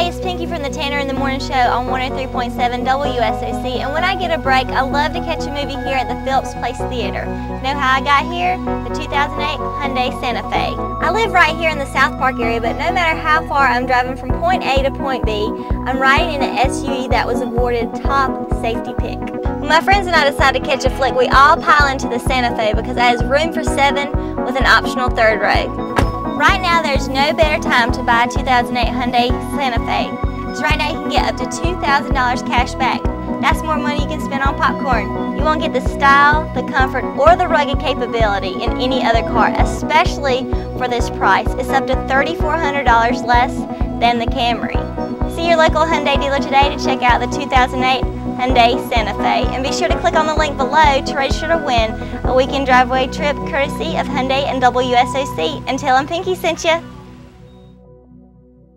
Hey, it's Pinky from the Tanner in the Morning Show on 103.7 WSOC, and when I get a break, I love to catch a movie here at the Phillips Place Theater. Know how I got here? The 2008 Hyundai Santa Fe. I live right here in the South Park area, but no matter how far I'm driving from point A to point B, I'm riding in an SUV that was awarded Top Safety Pick. When my friends and I decide to catch a flick, we all pile into the Santa Fe because it has room for 7 with an optional third row. Right now, there's no better time to buy a 2008 Hyundai Santa Fe, because right now you can get up to $2,000 cash back. That's more money you can spend on popcorn. You won't get the style, the comfort, or the rugged capability in any other car, especially for this price. It's up to $3,400 less than the Camry. See your local Hyundai dealer today to check out the 2008 Hyundai Santa Fe, and be sure to click on the link below to register to win a weekend driveway trip courtesy of Hyundai and WSOC. And tell them Pinky sent you.